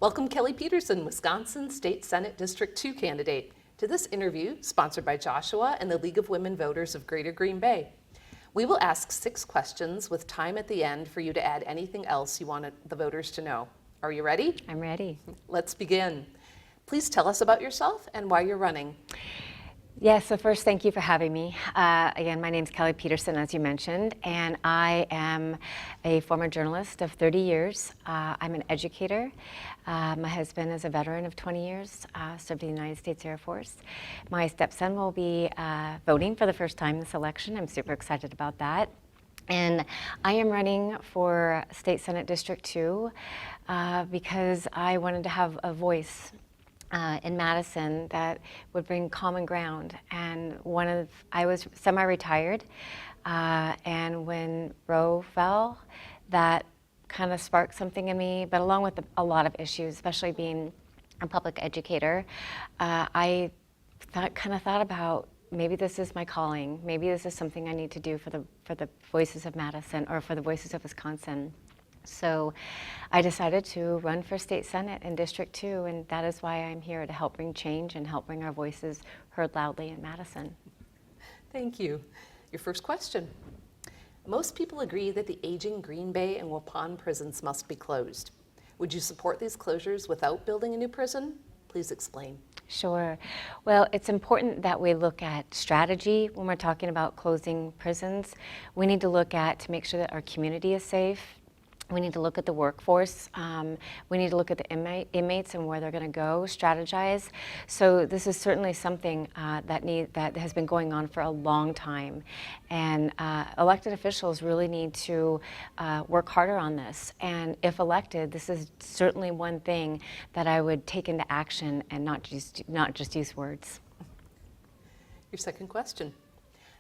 Welcome Kelly Peterson, Wisconsin State Senate District 2 candidate, to this interview sponsored by Joshua and the League of Women Voters of Greater Green Bay. We will ask 6 questions with time at the end for you to add anything else you want the voters to know. Are you ready? I'm ready. Let's begin. Please tell us about yourself and why you're running. Yes, so first, thank you for having me. Again, my name's Kelly Peterson, as you mentioned, and I am a former journalist of 30 years. I'm an educator. My husband is a veteran of 20 years, served in the United States Air Force. My stepson will be voting for the first time this election. I'm super excited about that. And I am running for State Senate District 2 because I wanted to have a voice in Madison that would bring common ground. And I was semi-retired, and when Roe fell, that kind of sparked something in me, but along with a lot of issues, especially being a public educator, I kind of thought about maybe this is my calling, maybe this is something I need to do for the voices of Madison or for the voices of Wisconsin. So I decided to run for State Senate in District 2, and that is why I'm here, to help bring change and help bring our voices heard loudly in Madison. Thank you. Your first question. Most people agree that the aging Green Bay and Waupun prisons must be closed. Would you support these closures without building a new prison? Please explain. Sure. Well, it's important that we look at strategy when we're talking about closing prisons. We need to look at to make sure that our community is safe. We need to look at the workforce. We need to look at the inmates and where they're going to go, strategize. So this is certainly something that has been going on for a long time. And elected officials really need to work harder on this. And if elected, this is certainly one thing that I would take into action and not just use words. Your second question.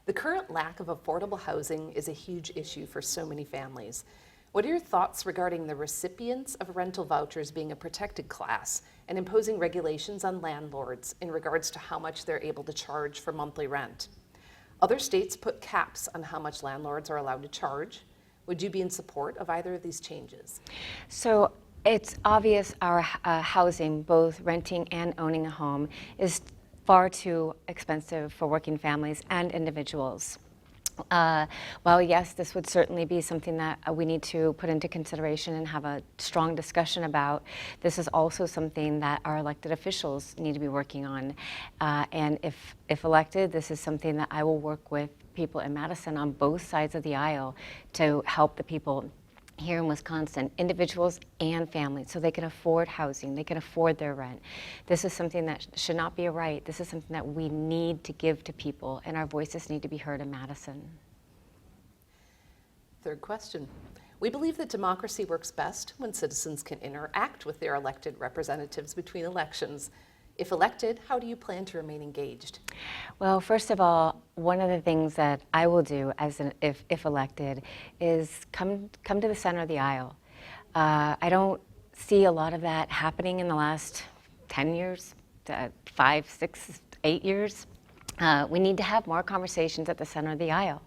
The current lack of affordable housing is a huge issue for so many families. What are your thoughts regarding the recipients of rental vouchers being a protected class and imposing regulations on landlords in regards to how much they're able to charge for monthly rent? Other states put caps on how much landlords are allowed to charge. Would you be in support of either of these changes? So it's obvious our housing, both renting and owning a home, is far too expensive for working families and individuals. Well, yes, this would certainly be something that we need to put into consideration and have a strong discussion about. This is also something that our elected officials need to be working on. And if elected, this is something that I will work with people in Madison on both sides of the aisle to help the people here in Wisconsin, individuals and families, so they can afford housing, they can afford their rent. This is something that should not be a right. This is something that we need to give to people, and our voices need to be heard in Madison. Third question. We believe that democracy works best when citizens can interact with their elected representatives between elections. If elected, how do you plan to remain engaged? Well, first of all, one of the things that I will do if elected is come to the center of the aisle. I don't see a lot of that happening in the last 10 years, 5, 6, 8 years. We need to have more conversations at the center of the aisle.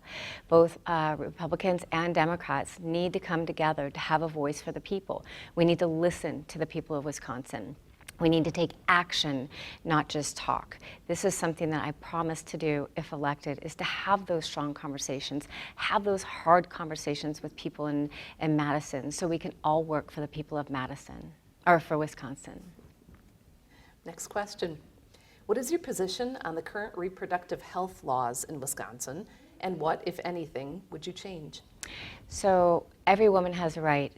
Both Republicans and Democrats need to come together to have a voice for the people. We need to listen to the people of Wisconsin. We need to take action, not just talk. This is something that I promise to do if elected, is to have those strong conversations, have those hard conversations with people in Madison, so we can all work for the people of Madison, or for Wisconsin. Next question. What is your position on the current reproductive health laws in Wisconsin, and what, if anything, would you change? So every woman has a right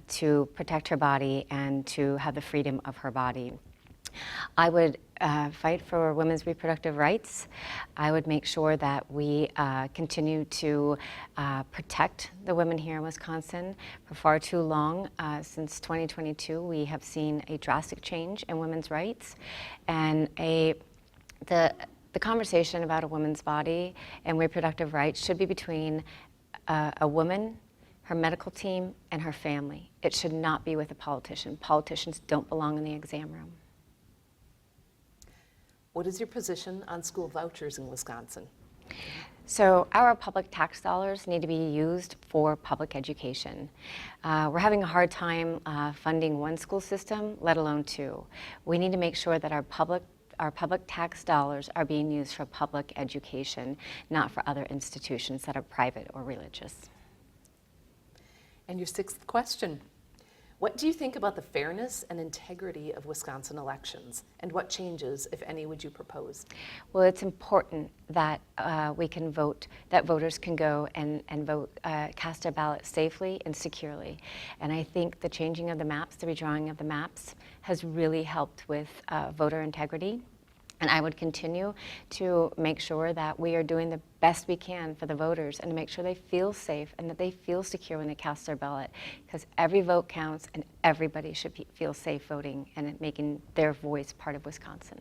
to protect her body and to have the freedom of her body. I would fight for women's reproductive rights. I would make sure that we continue to protect the women here in Wisconsin. For far too long, since 2022, we have seen a drastic change in women's rights, and the conversation about a woman's body and reproductive rights should be between a woman, her medical team, and her family. It should not be with a politician. Politicians don't belong in the exam room. What is your position on school vouchers in Wisconsin? So our public tax dollars need to be used for public education. We're having a hard time funding one school system, let alone two. We need to make sure that our public tax dollars are being used for public education, not for other institutions that are private or religious. And your sixth question. What do you think about the fairness and integrity of Wisconsin elections? And what changes, if any, would you propose? Well, it's important that we can vote, that voters can go and vote, cast their ballot safely and securely. And I think the changing of the maps, the redrawing of the maps, has really helped with voter integrity. And I would continue to make sure that we are doing the best we can for the voters and to make sure they feel safe and that they feel secure when they cast their ballot, because every vote counts and everybody should feel safe voting and making their voice part of Wisconsin.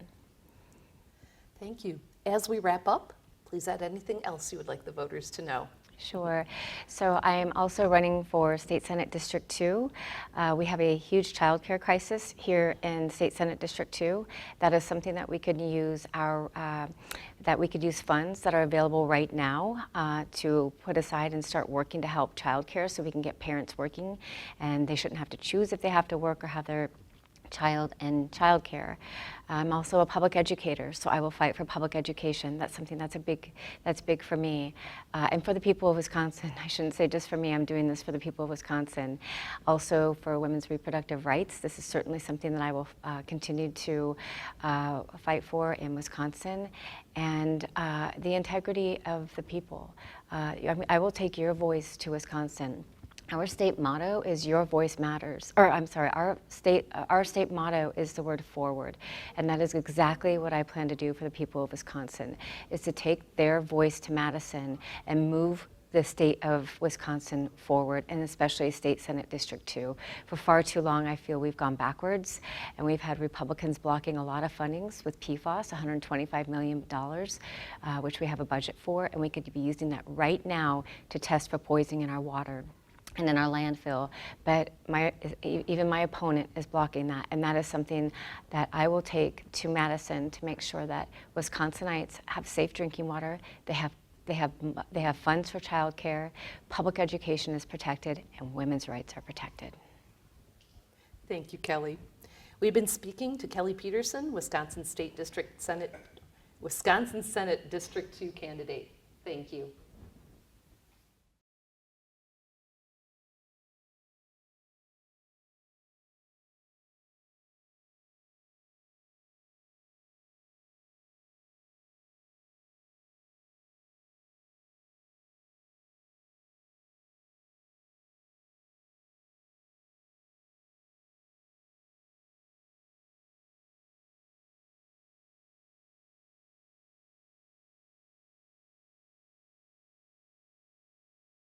Thank you. As we wrap up, please add anything else you would like the voters to know. Sure. So I am also running for State Senate District 2. We have a huge child care crisis here in State Senate District 2. That is something that we could use funds that are available right now to put aside and start working to help child care so we can get parents working, and they shouldn't have to choose if they have to work or have their child in child care. I'm also a public educator, so I will fight for public education. That's something that's big for me. And for the people of Wisconsin. I shouldn't say just for me, I'm doing this for the people of Wisconsin. Also for women's reproductive rights, this is certainly something that I will continue to fight for in Wisconsin. And the integrity of the people. I will take your voice to Wisconsin. Our state motto is "Your voice matters." Or I'm sorry, our state motto is the word "forward," and that is exactly what I plan to do for the people of Wisconsin. Is to take their voice to Madison and move the state of Wisconsin forward, and especially State Senate District 2. For far too long, I feel we've gone backwards, and we've had Republicans blocking a lot of fundings with PFAS, $125 million, which we have a budget for, and we could be using that right now to test for poisoning in our water and in our landfill, but even my opponent is blocking that, and that is something that I will take to Madison to make sure that Wisconsinites have safe drinking water, they have funds for child care, public education is protected, and women's rights are protected. Thank you, Kelly. We've been speaking to Kelly Peterson, Wisconsin Senate District 2 candidate. Thank you.